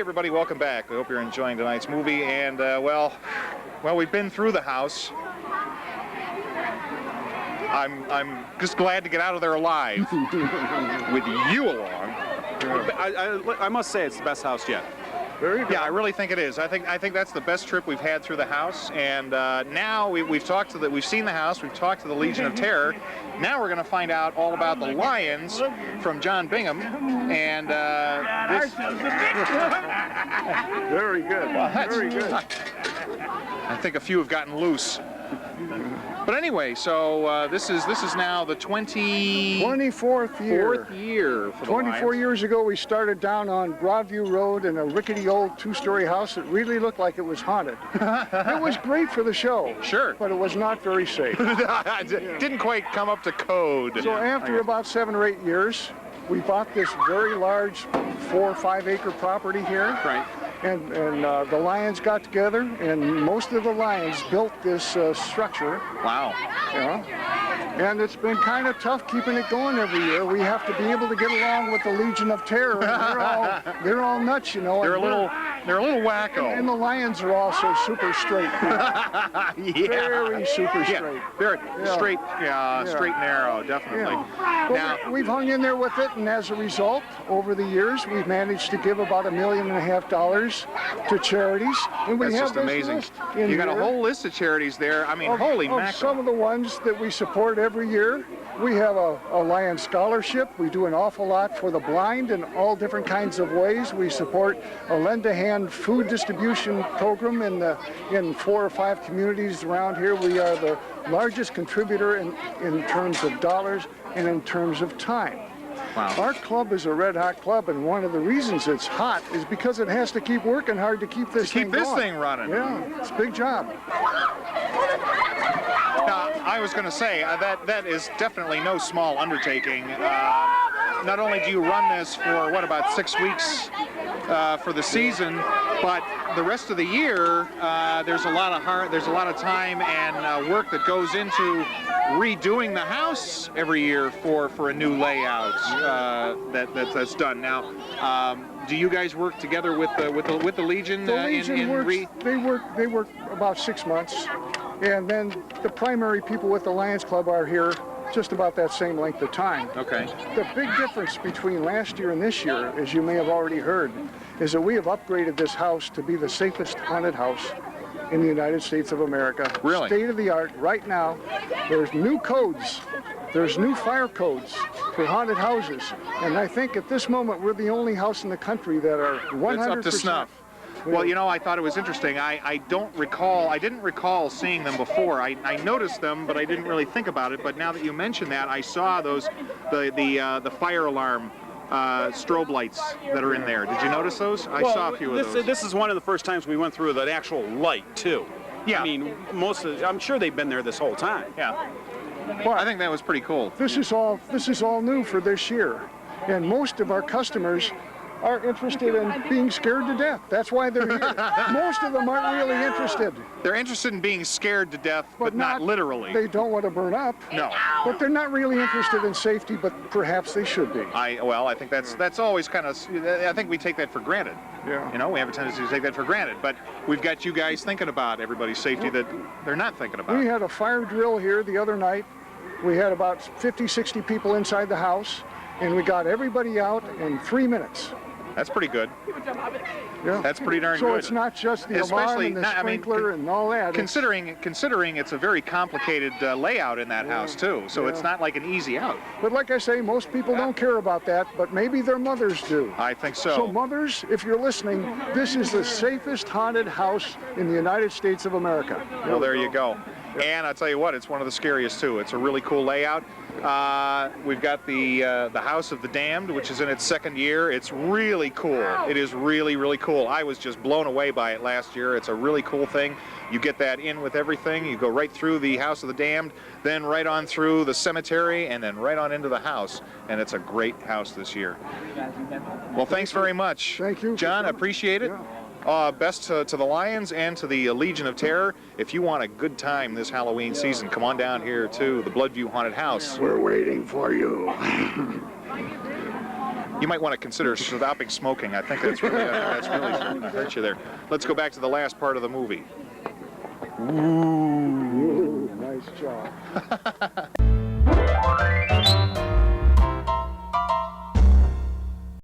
everybody, welcome back. We hope you're enjoying tonight's movie. And well, we've been through the house. I'm just glad to get out of there alive with you along. I must say it's the best house yet. Very good. Yeah, I really think it is. I think that's the best trip we've had through the house. And now we've seen the house. We've talked to the Legion of Terror. Now we're going to find out all about the Lions from John Bingham. And very good. Well, very good. I think a few have gotten loose. But anyway, so this is now the 24th year. 4th year for the 24 Lions. years ago, we started down on Bloodview Road in a rickety old two-story house that really looked like it was haunted. It was great for the show. Sure. But it was not very safe. Didn't quite come up to code. So after about 7 or 8 years, we bought this very large 4 or 5 acre property here. Right. And the Lions got together, and most of the Lions built this structure. Wow. Yeah. And it's been kind of tough keeping it going every year. We have to be able to get along with the Legion of Terror. They're all nuts, you know. They're a little wacko. And the Lions are also super straight. Yeah. Very super straight. Yeah. Very straight, straight and narrow, definitely. Yeah. Now, we've hung in there with it, and as a result, over the years, we've managed to give about $1.5 million to charities. And we that's have just amazing. You got a whole list of charities there. I mean, holy mackerel. Some of the ones that we support every year. We have a Lion Scholarship. We do an awful lot for the blind in all different kinds of ways. We support a lend-a-hand food distribution program in 4 or 5 communities around here. We are the largest contributor in terms of dollars and in terms of time. Wow. Our club is a red-hot club, and one of the reasons it's hot is because it has to keep working hard to keep this thing running. Yeah, it's a big job. Now, I was going to say, that is definitely no small undertaking. Not only do you run this for, about 6 weeks for the season, but the rest of the year, there's a lot of time and work that goes into redoing the house every year for a new layout that's done. Now, do you guys work together with the Legion? The Legion works. They work about 6 months, and then the primary people with the Lions Club are here just about that same length of time. Okay. The big difference between last year and this year, as you may have already heard, is that we have upgraded this house to be the safest haunted house in the United States of America. Really? State of the art. Right now, there's new codes. There's new fire codes for haunted houses. And I think at this moment, we're the only house in the country that are 100% up to snuff. Well, you know, I thought it was interesting. I didn't recall seeing them before. I noticed them, but I didn't really think about it. But now that you mention that, I saw the fire alarm strobe lights that are in there. Did you notice those? I saw a few of those. This is one of the first times we went through that actual light, too. Yeah. I mean, I'm sure they've been there this whole time. Yeah. Well, I think that was pretty cool. This is all new for this year. And most of our customers are interested in being scared to death. That's why they're here. Most of them aren't really interested. They're interested in being scared to death, but not literally. They don't want to burn up. No. But they're not really interested in safety, but perhaps they should be. I think that's always kind of, I think we take that for granted. Yeah. You know, we have a tendency to take that for granted, but we've got you guys thinking about everybody's safety that they're not thinking about. We had a fire drill here the other night. We had about 50, 60 people inside the house, and we got everybody out in 3 minutes. That's pretty good. Yeah. That's pretty darn good. So it's not just the alarm and the sprinkler and all that. Considering it's a very complicated layout in that house too, so it's not like an easy out. But like I say, most people don't care about that, but maybe their mothers do. I think so. So mothers, if you're listening, this is the safest haunted house in the United States of America. Well, there you go. And I'll tell you what, it's one of the scariest too. It's a really cool layout. We've got the House of the Damned, which is in its 2nd year. It's really cool. It is really, really cool. I was just blown away by it last year. It's a really cool thing. You get that in with everything. You go right through the House of the Damned, then right on through the cemetery, and then right on into the house. And it's a great house this year. Well, thanks very much. Thank you. John, appreciate it. Best to the Lions and to the Legion of Terror. If you want a good time this Halloween season, come on down here to the Bloodview Haunted House. We're waiting for you. you might want to consider stopping smoking. I think that's really starting to hurt you there. Let's go back to the last part of the movie. Ooh, nice job.